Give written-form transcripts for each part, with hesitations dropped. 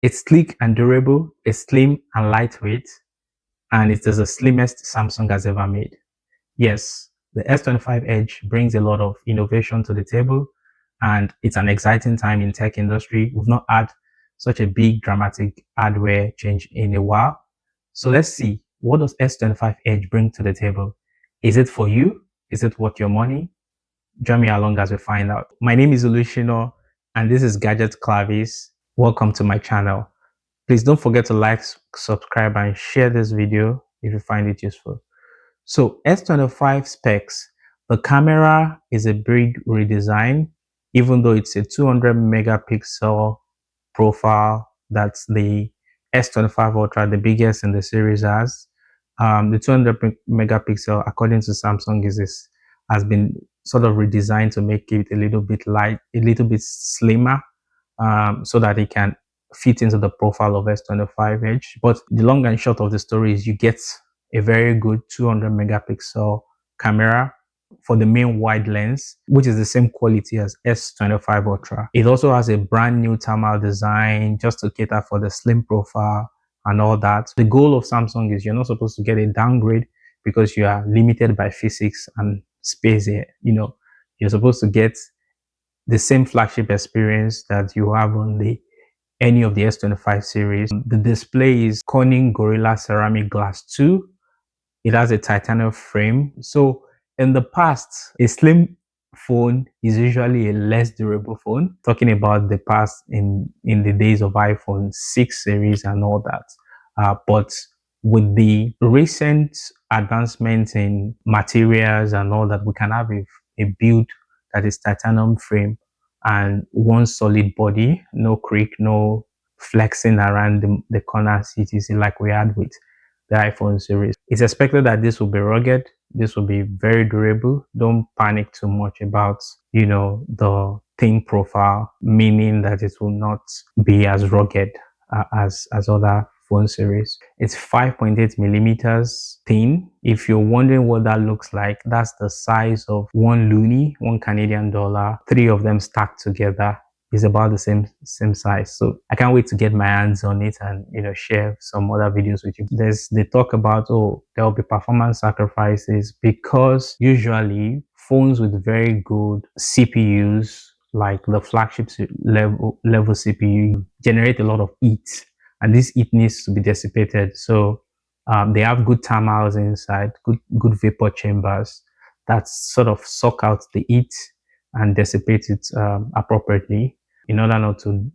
It's sleek and durable, it's slim and lightweight, and it is the slimmest Samsung has ever made. Yes, the S25 Edge brings a lot of innovation to the table, and it's an exciting time in tech industry. We've not had such a big dramatic hardware change in a while. So let's see, what does S25 Edge bring to the table? Is it for you? Is it worth your money? Join me along as we find out. My name is Olushino, and this is Gadget Clavis. Welcome to my channel. Please don't forget to like, subscribe, and share this video if you find it useful. So S25 specs, the camera is a big redesign, even though it's a 200 megapixel profile. That's the S25 Ultra, the biggest in the series has. The 200 megapixel, according to Samsung, has been sort of redesigned to make it a little bit light, a little bit slimmer, so that it can fit into the profile of S25 Edge. But the long and short of the story is you get a very good 200 megapixel camera for the main wide lens, which is the same quality as S25 Ultra. It also has a brand new thermal design just to cater for the slim profile and all that. The goal of Samsung is you're not supposed to get a downgrade because you are limited by physics and space here. You're supposed to get the same flagship experience that you have on any of the S25 series. The display is Corning Gorilla Ceramic Glass 2. It has a titanium frame. So in the past, a slim phone is usually a less durable phone. Talking about the past in the days of iPhone 6 series and all that. But with the recent advancements in materials and all that, we can have a build that is titanium frame and one solid body, no creak, no flexing around the corners, etc., like we had with the iPhone series. It's expected that this will be rugged, this will be very durable. Don't panic too much about the thin profile, meaning that it will not be as rugged as other phone series. It's 5.8 millimeters thin. If you're wondering what that looks like, that's the size of one loonie, one Canadian dollar. Three of them stacked together is about the same size. So I can't wait to get my hands on it and share some other videos with you. They talk about, oh, there will be performance sacrifices because usually phones with very good CPUs, like the flagship level CPU, generate a lot of heat, and this heat needs to be dissipated. So they have good thermals inside, good vapor chambers that sort of suck out the heat and dissipate it appropriately in order not to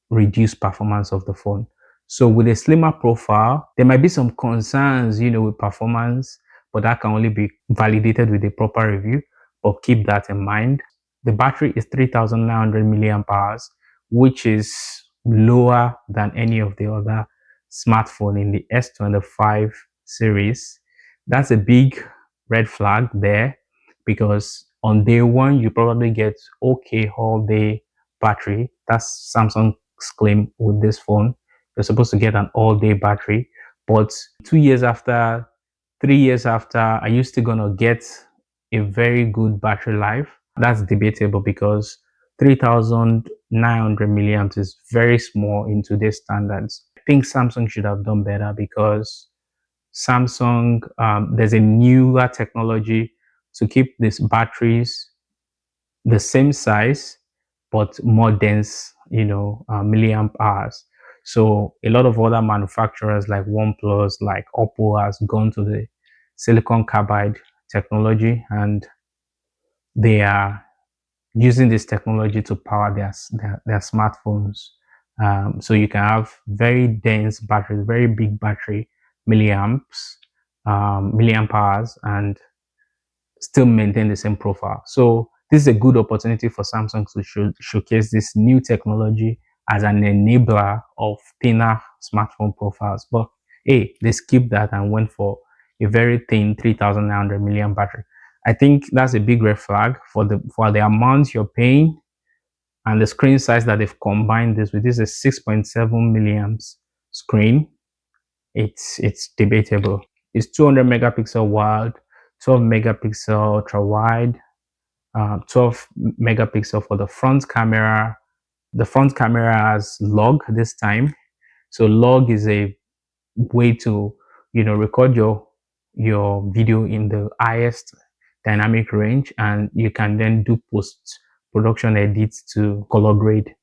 reduce performance of the phone. So with a slimmer profile, there might be some concerns, with performance, but that can only be validated with a proper review. But keep that in mind. The battery is 3,900 milliamp hours, which is lower than any of the other smartphone in the S25 series. That's a big red flag there, because on day one, you probably get okay all day battery. That's Samsung's claim with this phone. You're supposed to get an all-day battery, but 2 years after, 3 years after, are you still gonna get a very good battery life? That's debatable because 3,900 milliamps is very small in today's standards. I think Samsung should have done better because Samsung, there's a newer technology to keep these batteries the same size but more dense, milliamp hours. So a lot of other manufacturers like OnePlus, like Oppo, has gone to the silicon carbide technology, and they are using this technology to power their smartphones. So you can have very dense batteries, very big battery, milliamps, milliamp hours, and still maintain the same profile. So this is a good opportunity for Samsung to showcase this new technology as an enabler of thinner smartphone profiles. But hey, they skipped that and went for a very thin 3,900 milliamp battery. I think that's a big red flag for the amount you're paying and the screen size that they've combined this with. This is a 6.7 milliamps screen. It's debatable. It's 200 megapixel wide, 12 megapixel ultra wide, 12 megapixel for the front camera. The front camera has log this time. So log is a way to, record your video in the highest dynamic range, and you can then do post production edits to color grade.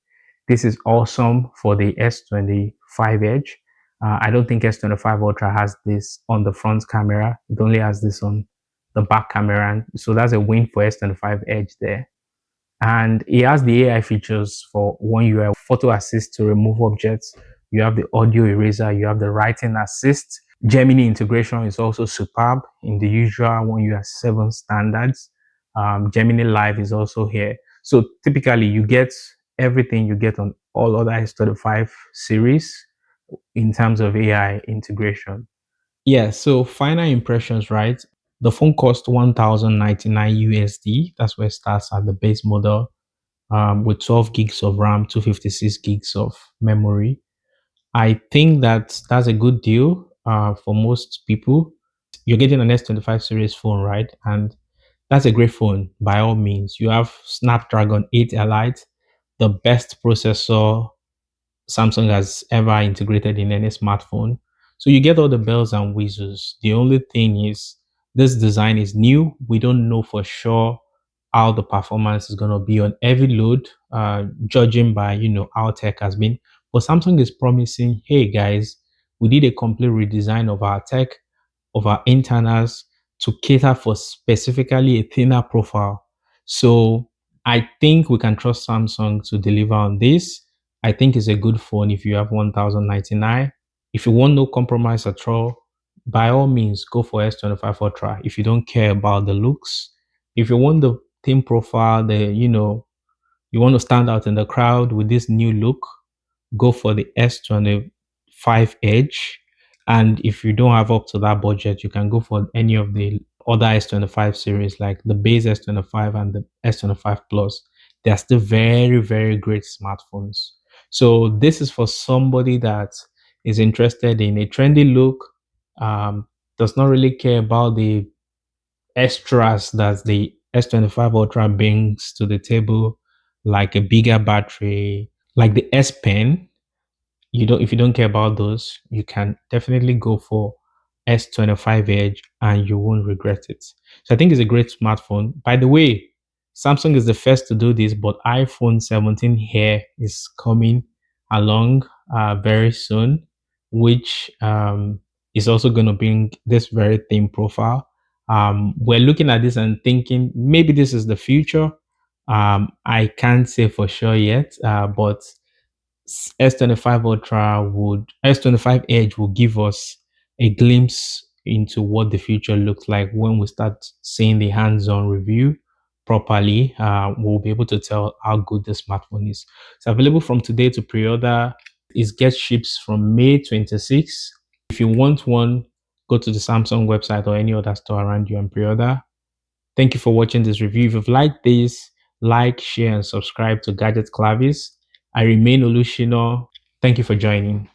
This is awesome for the S25 Edge. I don't think S25 Ultra has this on the front camera. It only has this on the back camera. So that's a win for S25 Edge there. And it has the AI features for One UI photo assist to remove objects. You have the audio eraser, you have the writing assist. Gemini integration is also superb in the usual One UI 7 standards. Gemini Live is also here. So typically you get everything you get on all other S25 series in terms of AI integration. Yeah, so final impressions, right? The phone cost 1,099 USD. That's where it starts at the base model, with 12 gigs of RAM, 256 gigs of memory. I think that that's a good deal for most people. You're getting an S25 series phone, right? And that's a great phone by all means. You have Snapdragon 8 Elite, the best processor Samsung has ever integrated in any smartphone. So you get all the bells and whistles. The only thing is this design is new. We don't know for sure how the performance is going to be on heavy load, judging by, how tech has been. But Samsung is promising, hey guys, we did a complete redesign of our tech, of our internals, to cater for specifically a thinner profile. So I think we can trust Samsung to deliver on this. I think it's a good phone if you have 1,099. If you want no compromise at all, by all means go for S25 Ultra. If you don't care about the looks, if you want the thin profile, you want to stand out in the crowd with this new look, go for the S25 Edge. And if you don't have up to that budget, you can go for any of the other S25 series, like the base S25 and the S25 Plus. They're still very, very great smartphones. So this is for somebody that is interested in a trendy look, um, does not really care about the extras that the S25 Ultra brings to the table, like a bigger battery, like the S Pen. If you don't care about those, you can definitely go for S25 Edge and you won't regret it. So I think it's a great smartphone. By the way, Samsung is the first to do this, but iPhone 17 Air is coming along very soon, which is also going to bring this very thin profile. We're looking at this and thinking maybe this is the future. I can't say for sure yet, but S25 Edge will give us a glimpse into what the future looks like when we start seeing the hands-on review properly. We'll be able to tell how good the smartphone is. It's available from today to pre-order. It gets ships from May 26th. If you want one, go to the Samsung website or any other store around you and pre-order. Thank you for watching this review. If you've liked this, like, share, and subscribe to Gadget Clavis. I remain Olushino. Thank you for joining.